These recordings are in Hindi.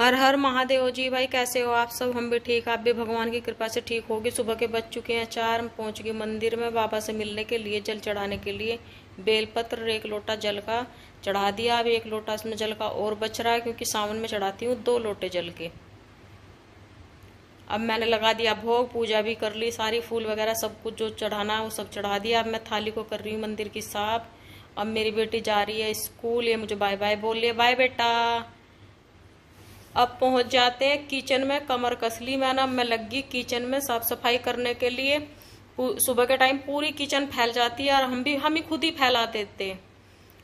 हर हर महादेव जी। भाई कैसे हो आप सब? हम भी ठीक, आप भी भगवान की कृपा से ठीक होगी। सुबह के बज चुके हैं 4। पहुंच गए मंदिर में बाबा से मिलने के लिए, जल चढ़ाने के लिए। बेलपत्र 1 लोटा जल का चढ़ा दिया। अब 1 लोटा इसमें जल का और बच रहा है, क्योंकि सावन में चढ़ाती हूँ 2 लोटे जल के। अब मैंने लगा दिया भोग, पूजा भी कर ली सारी, फूल वगैरह सब कुछ जो चढ़ाना है वो सब चढ़ा दिया। अब मैं थाली को कर रही हूँ मंदिर की साफ। अब मेरी बेटी जा रही है स्कूल, ये मुझे बाय बाय बोल रही है, बाय बेटा। अब पहुंच जाते हैं किचन में, कमर कस ली मैंने। अब मैं लग गई किचन में साफ सफाई करने के लिए। सुबह के टाइम पूरी किचन फैल जाती है, और हम ही खुद ही फैला देते।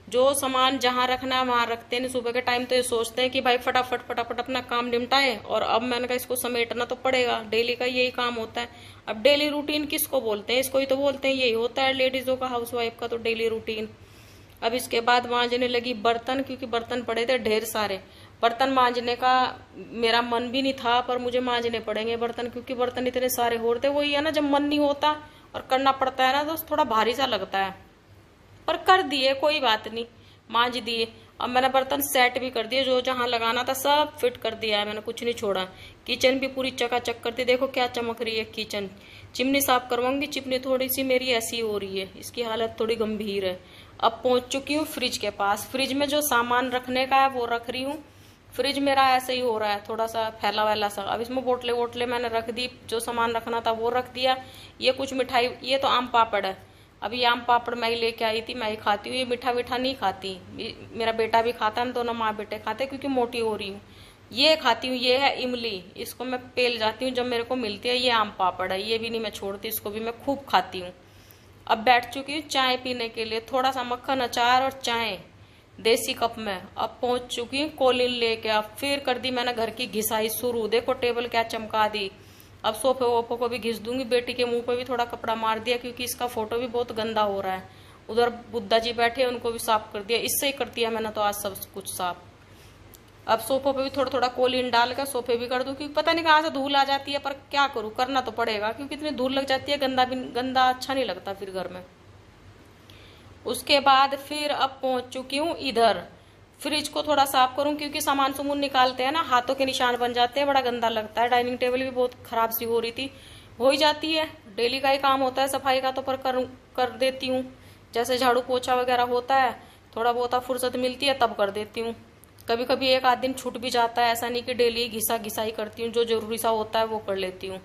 जो सामान जहां रखना है वहां रखते नहीं। सुबह के टाइम तो ये सोचते हैं कि भाई फटाफट फटाफट अपना काम निपटाए, और अब मैंने कहा इसको समेटना तो पड़ेगा, डेली का यही काम होता है। अब डेली रूटीन किसको बोलते हैं? इसको ही तो बोलते हैं, यही होता है लेडीजों का, हाउसवाइफ का तो डेली रूटीन। अब इसके बाद मांजने लगी बर्तन, क्योंकि बर्तन पड़े थे ढेर सारे। बर्तन मांजने का मेरा मन भी नहीं था, पर मुझे मांजने पड़ेंगे बर्तन, क्योंकि बर्तन इतने सारे हो रहे थे। वही है ना, जब मन नहीं होता और करना पड़ता है ना, तो थोड़ा भारी सा लगता है, पर कर दिए, कोई बात नहीं, मांज दिए। अब मैंने बर्तन सेट भी कर दिए, जो जहां लगाना था सब फिट कर दिया है मैंने, कुछ नहीं छोड़ा। किचन भी पूरी चकाचक कर दी, देखो क्या चमक रही है किचन। चिमनी साफ करवाऊंगी, चिमनी थोड़ी सी मेरी ऐसी हो रही है, इसकी हालत थोड़ी गंभीर है। अब पहुंच चुकी हूँ फ्रिज के पास। फ्रिज में जो सामान रखने का है वो रख रही हूँ। फ्रिज मेरा ऐसे ही हो रहा है, थोड़ा सा फैला वैला सा। अब इसमें बोतले वोटले मैंने रख दी, जो सामान रखना था वो रख दिया। ये कुछ मिठाई, ये तो आम पापड़ है। अभी आम पापड़ मैं ही लेके आई थी, मैं ही खाती हूँ। ये मीठा मीठा नहीं खाती, मेरा बेटा भी खाता है, हम दोनों माँ बेटे खाते हैं, क्योंकि मोटी हो रही हूँ। ये खाती हूँ, ये है इमली, इसको मैं पेल जाती हूँ जब मेरे को मिलती है। ये आम पापड़ है, ये भी नहीं मैं छोड़ती, इसको भी मैं खूब खाती हूँ। अब बैठ चुकी हूँ चाय पीने के लिए, थोड़ा सा मक्खन अचार और चाय देसी कप में। अब पहुंच चुकी हूँ कोलिन लेके। अब फिर कर दी मैंने घर की घिसाई शुरू, देखो टेबल क्या चमका दी। अब सोफे वोफे को भी घिस दूंगी। बेटी के मुंह पे भी थोड़ा कपड़ा मार दिया, क्योंकि इसका फोटो भी बहुत गंदा हो रहा है। उधर बुद्धा जी बैठे, उनको भी साफ कर दिया, इससे ही कर दिया मैंने तो आज सब कुछ साफ। अब सोफे पे भी थोड़ा थोड़ा कोलिन डाल कर सोफे भी कर दूं, क्योंकि पता नहीं कहाँ से धूल आ जाती है, पर क्या करूं, करना तो पड़ेगा, क्योंकि इतनी धूल लग जाती है, गंदा भी गंदा अच्छा नहीं लगता फिर घर में। उसके बाद फिर अब पहुंच चुकी हूँ इधर, फ्रिज को थोड़ा साफ करूं, क्योंकि सामान सुमून निकालते हैं ना, हाथों के निशान बन जाते हैं, बड़ा गंदा लगता है। डाइनिंग टेबल भी बहुत खराब सी हो रही थी, हो ही जाती है, डेली का ही काम होता है सफाई का, तो पर कर देती हूँ। जैसे झाड़ू पोछा वगैरह होता है, थोड़ा बहुत फुर्सत मिलती है तब कर देती हूँ। कभी कभी 1 आध दिन छूट भी जाता है, ऐसा नहीं कि डेली घिसा घिसाई करती हूँ, जो जरूरी सा होता है वो कर लेती हूँ।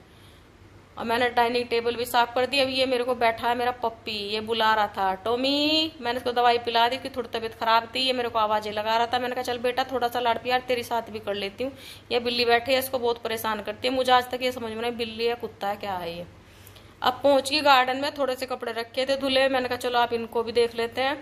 और मैंने डाइनिंग टेबल भी साफ कर दी। अभी ये मेरे को बैठा है मेरा पप्पी, ये बुला रहा था टॉमी, मैंने इसको दवाई पिला दी कि थोड़ी तबीयत खराब थी, ये मेरे को आवाजें लगा रहा था। मैंने कहा चल बेटा थोड़ा सा लाड़ प्यार तेरे साथ भी कर लेती हूँ। ये बिल्ली बैठी है, इसको बहुत परेशान करती है, मुझे आज तक ये समझ में नहीं बिल्ली है कुत्ता है क्या है ये। अब पहुंच गई गार्डन में, थोड़े से कपड़े रखे थे धुले, मैंने कहा चलो आप इनको भी देख लेते हैं,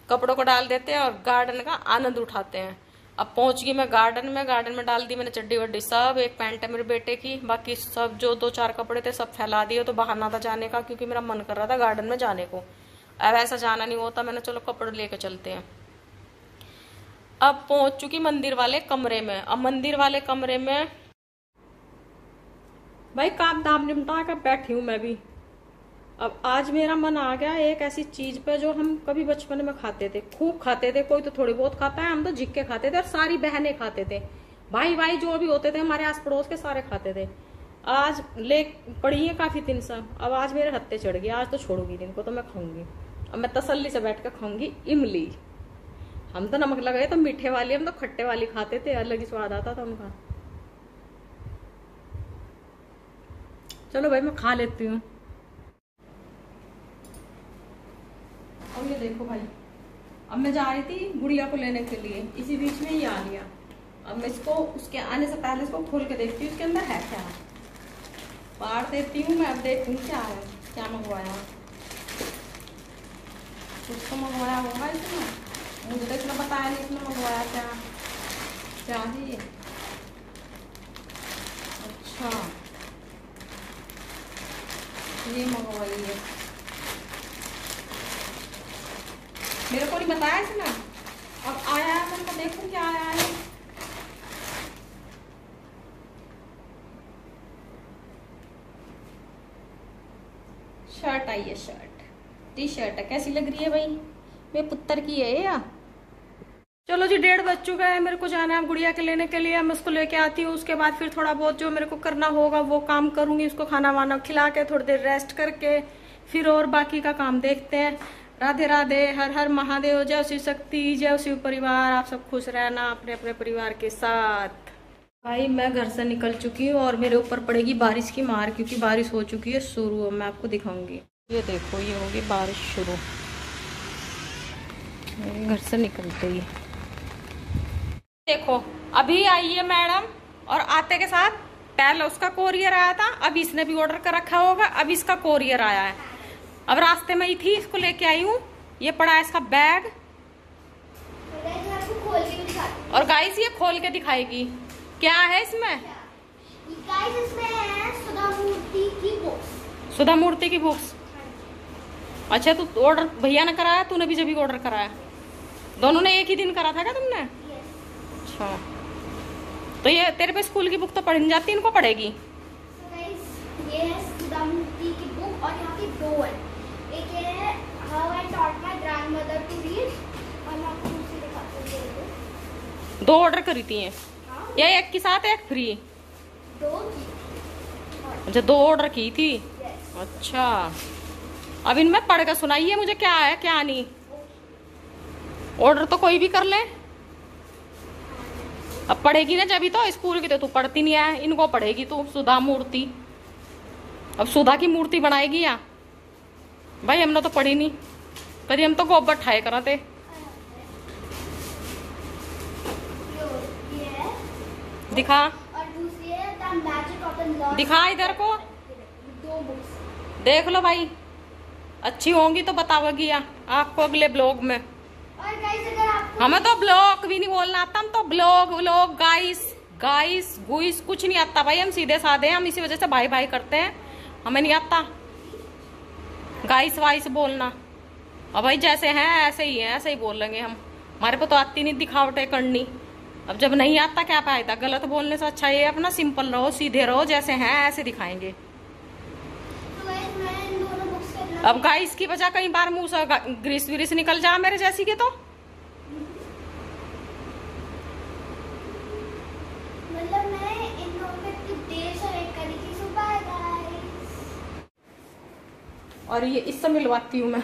कपड़ों को डाल देते हैं और गार्डन का आनंद उठाते हैं। अब पहुंच गई मैं गार्डन में डाल दी मैंने चड्डी वड्डी सब, एक पैंट है मेरे बेटे की, बाकी सब जो 2-4 कपड़े थे सब फैला दिए। तो बहाना था जाने का, क्योंकि मेरा मन कर रहा था गार्डन में जाने को। अब ऐसा जाना नहीं होता, मैंने चलो कपड़े लेके चलते हैं। अब पहुंच चुकी मंदिर वाले कमरे में। अब मंदिर वाले कमरे में भाई काम दाम निपटा कर बैठी हूँ मैं भी। अब आज मेरा मन आ गया एक ऐसी चीज पे जो हम कभी बचपन में खाते थे, खूब खाते थे, कोई तो थोड़ी बहुत खाता है, हम तो झिक्के खाते थे, और सारी बहनें खाते थे, भाई जो भी होते थे हमारे आस पड़ोस के सारे खाते थे। आज ले पड़ी है काफी दिन से, अब आज मेरे हत्ते चढ़ गई, आज तो छोड़ूंगी इनको, तो मैं खाऊंगी। अब मैं तसल्ली से बैठ कर खाऊंगी इमली। हम तो नमक लगाए तो मीठे वाली, हम तो खट्टे वाली खाते थे, अलग ही स्वाद आता था उनका। चलो भाई मैं खा लेती हूँ। अब ये देखो भाई, अब मैं जा रही थी गुड़िया को लेने के लिए, इसी बीच में ये आ गया। अब मैं इसको उसके आने से पहले इसको खोल के देखती हूँ इसके अंदर है क्या, फाड़ देती हूँ मैं। अब देखती हूँ क्या है, क्या मंगवाया, कुछ तो मंगवाया होगा इसमें, मुझे तो इतना बताया नहीं इसमें मंगवाया क्या क्या है ये। अच्छा ये मंगवाई है, मेरे को नहीं बताया इसने। अब आया है, मैं देखूं क्या आया है। शर्ट आई है, शर्ट टी शर्ट है, कैसी लग रही है भाई, मेरे पुत्र की है या चलो जी 1:30 बज चुका है, मेरे को जाना है गुड़िया के लेने के लिए। मैं उसको लेके आती हूँ, उसके बाद फिर थोड़ा बहुत जो मेरे को करना होगा वो काम करूंगी। उसको खाना वाना खिला के थोड़ी देर रेस्ट करके फिर और बाकी का काम देखते हैं। राधे राधे, हर हर महादेव, जय शिव शक्ति, जय शिव परिवार। आप सब खुश रहना अपने अपने परिवार के साथ। भाई मैं घर से निकल चुकी हूँ और मेरे ऊपर पड़ेगी बारिश की मार, क्योंकि बारिश हो चुकी है शुरू। मैं आपको दिखाऊंगी, ये देखो ये होगी बारिश शुरू घर से निकलते ही। देखो अभी आई है मैडम और आते के साथ पहले उसका कोरियर आया था, अब इसने भी ऑर्डर कर रखा होगा, अब इसका कोरियर आया है। अब रास्ते में ही थी, इसको लेके आई हूँ। ये पड़ा है इसका बैग और गाइस ये खोल के दिखाएगी क्या है इसमें। गाइस इसमें है सुधा मूर्ति की बुक्स। सुधा मूर्ति की बुक्स। अच्छा तू ऑर्डर भैया ने कराया, तूने भी जब भी ऑर्डर कराया? दोनों ने एक ही दिन करा था क्या तुमने? अच्छा तो ये तेरे पे स्कूल की बुक तो पढ़ जाती, इनको पढ़ेगी। ये है सुधा मूर्ति की बुक और यहाँ पे 2 है। एक है how I taught my grandmother to read और मैं आपको दूसरी दिखाती हूँ। 2 ऑर्डर करी थी या एक के साथ एक फ्री? 2 की। अच्छा 2 ऑर्डर की थी। अच्छा अब इनमें पढ़ कर सुनाइए मुझे क्या है क्या नहीं। ऑर्डर तो कोई भी कर ले, अब पढ़ेगी ना जब भी तो। स्कूल की तो तू पढ़ती नहीं है, इनको पढ़ेगी तू सुधा मूर्ति। अब सुधा की मूर्ति बनाएगी या भाई? हमने तो पढ़ी नहीं कभी, हम तो गोबर ठाए करा थे। दिखा और दूसरी है the magic of the lost. दिखा इधर को, 2 बुक्स देख लो भाई, अच्छी होंगी तो बताओगी या आपको अगले ब्लॉग में। और गाइस अगर आपको हमें तो ब्लॉग भी नहीं बोलना आता, हम तो ब्लॉग गाइस गाइस गुइस कुछ नहीं आता भाई। हम सीधे साधे हैं, हम इसी वजह से भाई भाई करते हैं, हमें नहीं आता गाइस वाइस बोलना। अब भाई जैसे हैं ऐसे ही है, ऐसे ही बोल लेंगे हम। हमारे को तो आती नहीं दिखावटें करनी। अब जब नहीं आता क्या फायदा, गलत बोलने से अच्छा ये अपना सिंपल रहो, सीधे रहो, जैसे हैं ऐसे दिखाएंगे। तो गाइस मैं इन दोनों बुक्स के अब गाइस की वजह कई बार मुंह से ग्रीस विरिस निकल जा मेरे जैसी के तो। मतलब मैं इन दोनों में इतनी देर से वेट कर रही थी। सो बाय गाइस। और ये इससे मिलवाती हूँ, मैं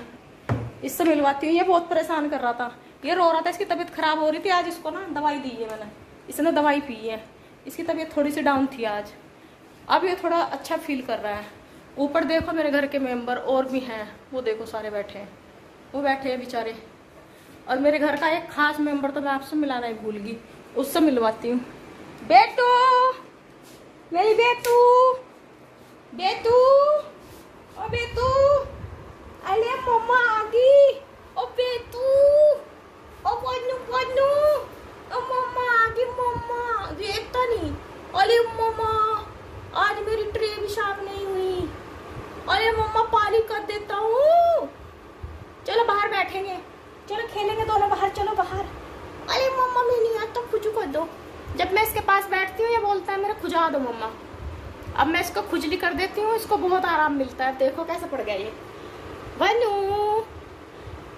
इससे मिलवाती हूँ। ये बहुत परेशान कर रहा था, ये रो रहा था, इसकी तबीयत खराब हो रही थी। आज इसको ना दवाई दी है मैंने, इसने दवाई पी है, इसकी तबीयत थोड़ी सी डाउन थी आज। अब ये थोड़ा अच्छा फील कर रहा है। ऊपर देखो मेरे घर के मेंबर और भी हैं, वो देखो सारे बैठे हैं, वो बैठे हैं बेचारे। और मेरे घर का एक खास मेंबर तो मैं आपसे मिलाना ही भूल गई, उससे मिलवाती हूँ। बेटू, मेरी बेटू, बेटू, ओ बेटू, अरे मम्मा आ गई। ओ बेटू, ओ पन्नू पन्नू, ओ मम्मा आ गई। मम्मा देखता नहीं। अरे मम्मा आज मेरी ट्रे भी साफ नहीं हुई। अरे मम्मा पानी कर देता हूँ। चलो बाहर बैठेंगे, चलो खेलेंगे दोनों बाहर, चलो बाहर। अरे मम्मा मैं नहीं आता, खुजू कर दो। जब मैं इसके पास बैठती हूँ ये बोलता है मेरा खुजा दो मम्मा। अब मैं इसको खुजली कर देती हूँ, इसको बहुत आराम मिलता है। देखो कैसे पड़ गया ये। बनू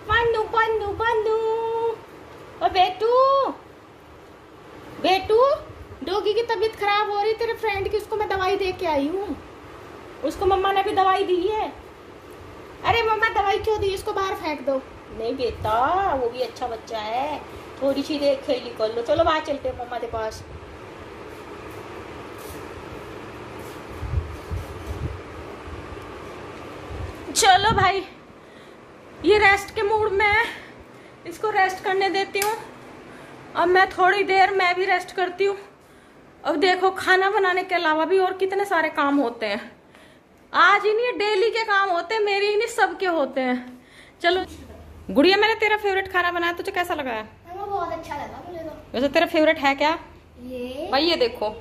बनू बनू बनू, ओ बेटू, बेटू डॉगी की तबीयत खराब हो रही तेरे फ्रेंड की, उसको मैं दवाई दे के आई हूँ। उसको मम्मा ने भी दवाई दी है। अरे मम्मा दवाई क्यों दी, इसको बाहर फेंक दो। नहीं बेटा वो भी अच्छा बच्चा है, थोड़ी सी देर खेली कर लो। चलो बाहर चलते हैं मम्मा के पास। चलो भाई ये रेस्ट के मूड में है, इसको रेस्ट करने देती हूँ। अब मैं थोड़ी देर मैं भी रेस्ट करती हूँ। अब देखो खाना बनाने के अलावा भी और कितने सारे काम होते हैं। आज ही नहीं डेली के काम होते हैं, मेरे ही नहीं सबके होते हैं। चलो गुड़िया मैंने तेरा फेवरेट खाना बनाया, तुझे कैसा लगा है? बहुत अच्छा लगा मुझे तो। वैसे तेरा फेवरेट है क्या? ये भाई ये देखो,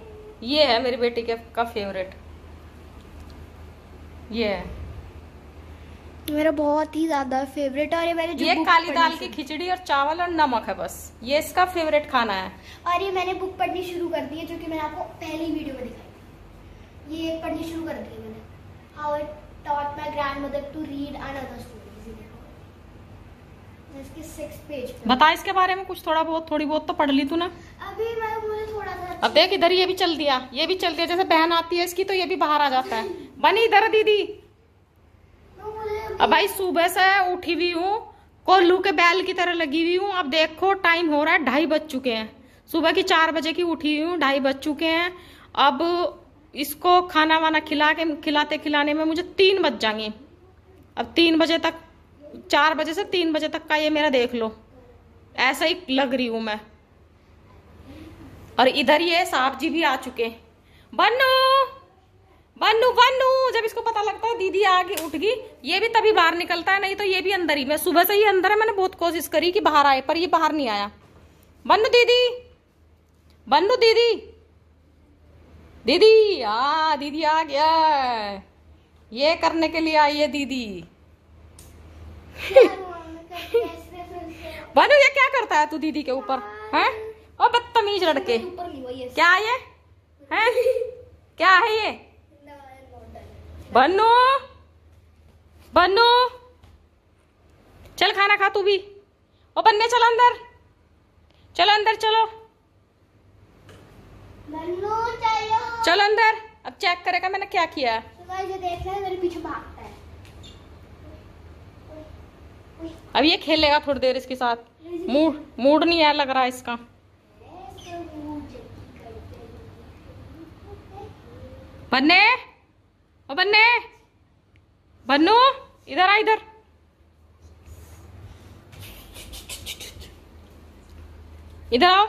ये है मेरी बेटी का फेवरेट, ये है मेरा बहुत ही ज्यादा फेवरेट। और ये मैंने जो ये काली दाल की खिचड़ी और चावल और नमक है बस, ये इसका फेवरेट खाना है। और ये मैंने बुक पढ़नी शुरू कर दी है, जो कि मैंने आपको पहली वीडियो में दिखाई। ये पढ़नी शुरू कर दी है मैंने, how I taught my grandmother to read and other stories. इसके 6 पेज पे। बता इसके बारे में कुछ, थोड़ी बहुत तो पढ़ ली तू ना। अभी मुझे थोड़ा सा। अब देख इधर ये भी चल दिया, ये भी चल दिया। जैसे बहन आती है इसकी तो ये भी बाहर आ जाता है। बनी इधर दीदी। अब भाई सुबह से उठी हुई हूँ, कोल्लू के बैल की तरह लगी हुई हूँ। अब देखो टाइम हो रहा है 2:30 बज चुके हैं। सुबह की 4 बजे की उठी हुई हूँ, 2:30 बज चुके हैं। अब इसको खाना वाना खिलाते खिलाने में मुझे 3 बज जाएंगे। अब 3 बजे तक, 4 बजे से 3 बजे तक का ये मेरा देख लो, ऐसा ही लग रही हूं मैं। और इधर ये साहब जी भी आ चुके। बन्नू बन्नू बन्नू, जब इसको पता लगता है दीदी आगे उठ गई, ये भी तभी बाहर निकलता है, नहीं तो ये भी अंदर ही। मैं सुबह से ही अंदर है, मैंने बहुत कोशिश करी कि बाहर आए, पर ये बाहर नहीं आया। बन्नू दीदी, बन्नू दीदी, दीदी दीदी आ गया। ये करने के लिए आई है दीदी। बन्नू ये क्या करता है तू दीदी के ऊपर है? ओ बदतमीज लड़के, क्या है क्या है ये? बन्नू बन्नू चल खाना खा तू भी। ओ बन्ने चलो अंदर, चलो अंदर, चलो चलो अंदर। अब चेक करेगा मैंने क्या किया। तो देख रहा है मेरे पीछे भागता है। अब ये खेलेगा थोड़ी देर इसके साथ। मूड नहीं है लग रहा है इसका। बन्ने, ओ बन्ने, बन्नू इधर आ, इधर। इधर आओ।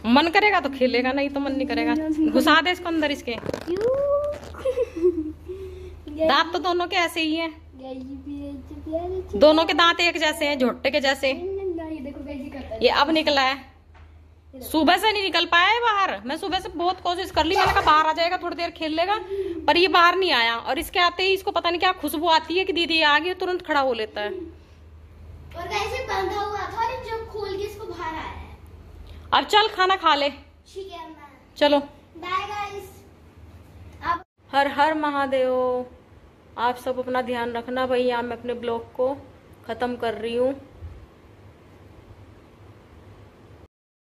मन करेगा तो खेलेगा, नहीं तो मन नहीं करेगा। घुसा दे इसको अंदर इसके। दांत तो दोनों के ऐसे ही हैं, दोनों के दांत एक जैसे हैं, झोटे के जैसे। ये अब निकला है, सुबह से नहीं निकल पाया है बाहर। मैं सुबह से बहुत कोशिश कर ली, मैंने कहा बाहर आ जाएगा, थोड़ी देर खेल लेगा, पर ये बाहर नहीं आया। और इसके आते ही इसको पता नहीं क्या खुशबू आती है कि दीदी आ गई, तुरंत खड़ा हो लेता है। और वैसे बंधा हुआ था और जब खोल के इसको बाहर आया है। अब चल खाना खा ले। ठीक है, चलो बाय गाइस। हर हर महादेव। आप सब अपना ध्यान रखना। भाई यहाँ मैं अपने ब्लॉग को खत्म कर रही हूँ।